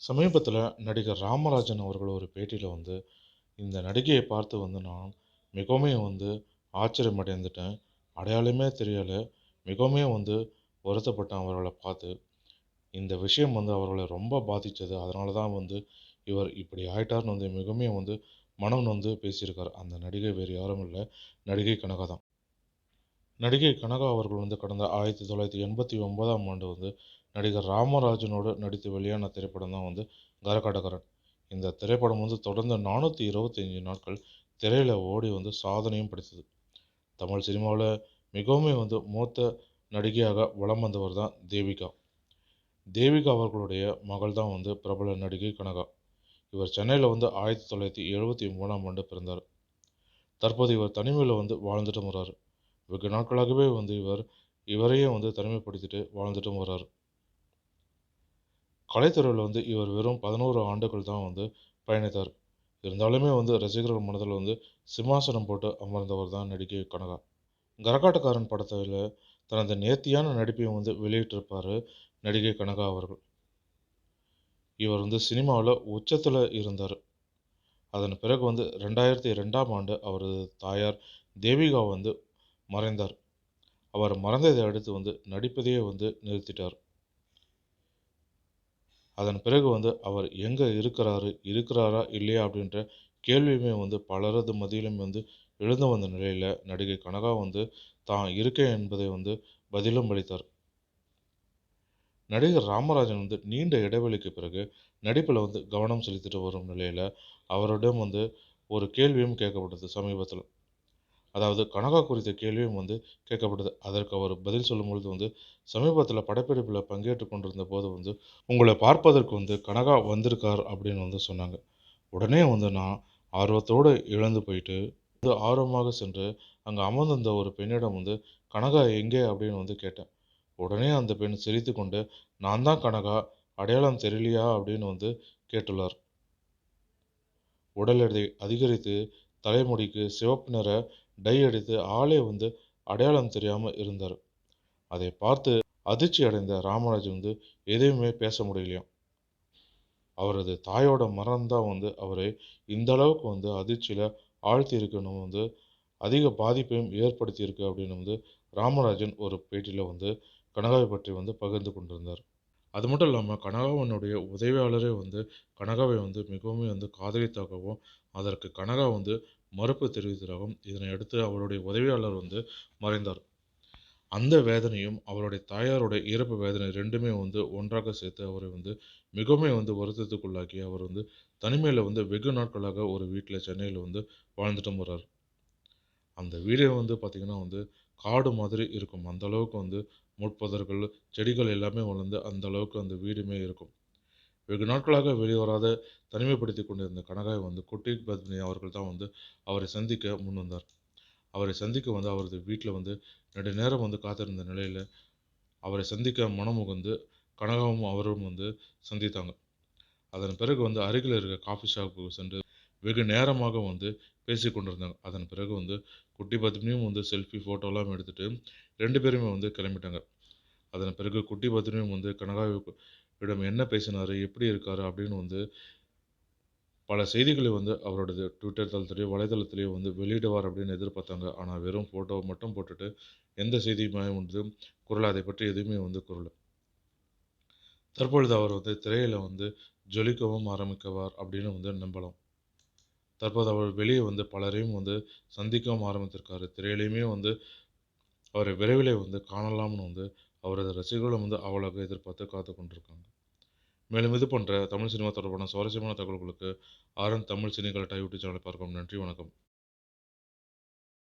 சமீபத்தில நடிகர் ராமராஜன் அவர்கள் ஒரு பேட்டியில இந்த நடிகையை பார்த்து நான் மிகவுமே ஆச்சரியமடைந்துட்டேன். அடையாளமே தெரியல. மிகவுமே வருத்தப்பட்டேன் அவர்கள பார்த்து. இந்த விஷயம் அவர்கள ரொம்ப பாதிச்சது. அதனால தான் இவர் இப்படி ஆயிட்டார்ன்னு மிகவுமே மனம் நொந்து பேசியிருக்கார். அந்த நடிகை வேறு யாரும் இல்ல. நடிகை கனகா தான். நடிகை கனகா அவர்கள் கடந்த 1989ஆம் ஆண்டு நடிகர் ராமராஜனோடு நடித்து வெளியான திரைப்படம் தான் கரகாட்டக்காரன். இந்த திரைப்படம் தொடர்ந்து 425 நாட்கள் திரையில ஓடி சாதனையும் படைத்தது. தமிழ் சினிமாவுல மிகவுமே மூத்த நடிகையாக வலம் வந்தவர் தான் தேவிகா. தேவிகா அவர்களுடைய மகள் தான் பிரபல நடிகை கனகா. இவர் சென்னையில 1973ஆம் ஆண்டு பிறந்தார். தற்போது இவர் தனிமையில வாழ்ந்துட்டும் வராரு. வெகு நாட்களாகவே இவரையே தனிமைப்படுத்திட்டு வாழ்ந்துட்டும் வராரு. கலைத்துறையில இவர் வெறும் 11 ஆண்டுகள் தான் பயணித்தார். இருந்தாலுமே ரசிகர்கள் மனதில சிம்மாசனம் போட்டு அமர்ந்தவர் தான் நடிகை கனகா. கரகாட்டக்காரன் படத்தில தனது நேர்த்தியான நடிப்பை வெளியிட்டிருப்பாரு நடிகை கனகா அவர்கள். இவர் சினிமாவுல உச்சத்தில இருந்தாரு. அதன் பிறகு 2002ஆம் ஆண்டு அவரது தாயார் தேவிகா மறைந்தார். அவர் மறைந்ததை அடுத்து நடிப்பதையே நிறுத்திட்டார். அதன் பிறகு அவர் எங்க இருக்கிறாரா இல்லையா அப்படின்ற கேள்வியுமே பலரது மத்தியிலும் எழுந்து வந்த நிலையில நடிகை கனகா தான் இருக்கேன் என்பதை பதிலும் அளித்தார். நடிகர் ராமராஜன் நீண்ட இடைவெளிக்கு பிறகு நடிப்பில் கவனம் செலுத்திட்டு வரும் நிலையில அவரிடம் ஒரு கேள்வியும் கேட்கப்பட்டது சமீபத்தில். அதாவது கனகா குறித்த கேள்வியும் கேட்கப்பட்டது. அதற்கு அவர் பதில் சொல்லும்பொழுது சமீபத்தில படப்பிடிப்பில பங்கேற்றுக் கொண்டிருந்த போது உங்கள பார்ப்பதற்கு கனகா வந்திருக்கார் அப்படின்னு சொன்னாங்க. உடனே நான் ஆர்வத்தோடு எழுந்து போயிட்டு ஆர்வமாக சென்று அங்கு அமர்ந்திருந்த ஒரு பெண்ணிடம் கனகா எங்கே அப்படின்னு கேட்டேன். உடனே அந்த பெண் சிரித்துக்கொண்டு, "நான் தான் கனகா, அடையாளம் தெரியலையா?" அப்படின்னு கேட்டுள்ளார். உடல் எடை அதிகரித்து, தலைமுடிக்கு சிவப்பு நிற டை அடித்து ஆளே அடையாளம் தெரியாம இருந்தாரு. அதை பார்த்து அதிர்ச்சி அடைந்த ராமராஜ் எதையுமே பேச முடியலையாம். அவரது தாயோட மரணம் தான் அவரை இந்த அளவுக்கு அதிர்ச்சியில ஆழ்த்தியிருக்குன்னு அதிக பாதிப்பையும் ஏற்படுத்தியிருக்கு அப்படின்னு ராமராஜன் ஒரு பேட்டியில கனகாவை பற்றி பகிர்ந்து கொண்டிருந்தார். அது மட்டும் இல்லாம கனகாவினுடைய உதவியாளரே கனகாவை மிகவும் காதலித்தாகவும், அதற்கு கனகா மறுப்பு தெரிவித்ததாகவும், இதனை அடுத்து அவருடைய உதவியாளர் மறைந்தார். அந்த வேதனையும், அவருடைய தாயாருடைய இறப்பு வேதனை 2மே ஒன்றாக சேர்த்து அவரை மிகவும் வருத்தத்துக்குள்ளாக்கி, அவர் தனிமையில வெகு நாட்களாக ஒரு வீட்ல சென்னையில வாழ்ந்துட்டும் வராரு. அந்த வீடே பார்த்தீங்கன்னா காடு மாதிரி இருக்கும். அந்த அளவுக்கு முட்புதர்கள், செடிகள் எல்லாமே வளர்ந்து அந்த அளவுக்கு அந்த வீடுமே இருக்கும். வெகு நாட்களாக வெளிவராத தனிமைப்படுத்திக் கொண்டிருந்த கனகாவை குட்டி பத்மினி அவர்கள் தான் அவரை சந்திக்க முன்வந்தார். அவரை சந்திக்க அவரது வீட்ல நெடுநேரம் காத்திருந்த நிலையில, அவரை சந்திக்க மனமுகந்து கனகாவும் அவரும் சந்தித்தாங்க. அதன் பிறகு அருகில் இருக்க காஃபி ஷாப்புக்கு சென்று வெகு நேரமாக பேசிக் கொண்டிருந்தாங்க. அதன் பிறகு குட்டி பத்மினியும் செல்ஃபி, ஃபோட்டோலாம் எடுத்துட்டு 2 பேருமே கிளம்பிட்டாங்க. அதன் பிறகு குட்டி பத்மினியும் கனகாவிடம் என்ன பேசினாரு, எப்படி இருக்காரு அப்படின்னு பல செய்திகளை அவரோட ட்விட்டர் தளத்திலேயோ, வலைதளத்திலேயோ வெளியிடுவார் அப்படின்னு எதிர்பார்த்தாங்க. ஆனா வெறும் ஃபோட்டோவ மட்டும் போட்டுட்டு எந்த செய்தியுமே கூறல. அதை பற்றி எதுவுமே கூறல. தற்பொழுது அவர் திரையில ஜொலிக்கவும் ஆரம்பிக்குவார் அப்படின்னு நம்பலாம். தற்போது அவர் வெளியே பலரையும் சந்திக்கவும் ஆரம்பித்திருக்காரு. திரையிலேயுமே அவரை விரைவிலே காணலாம்னு அவரது ரசிகர்களும் ஆவலாக எதிர்பார்த்து காத்துக் கொண்டிருக்காங்க. மேலும் இது போன்ற தமிழ் சினிமா தொடர்பான சுவாரஸ்யமான தகவல்களுக்கு ஆர்என் தமிழ் சினி கலட்டா யூடியூப் சேனலை பார்க்கவும். நன்றி, வணக்கம்.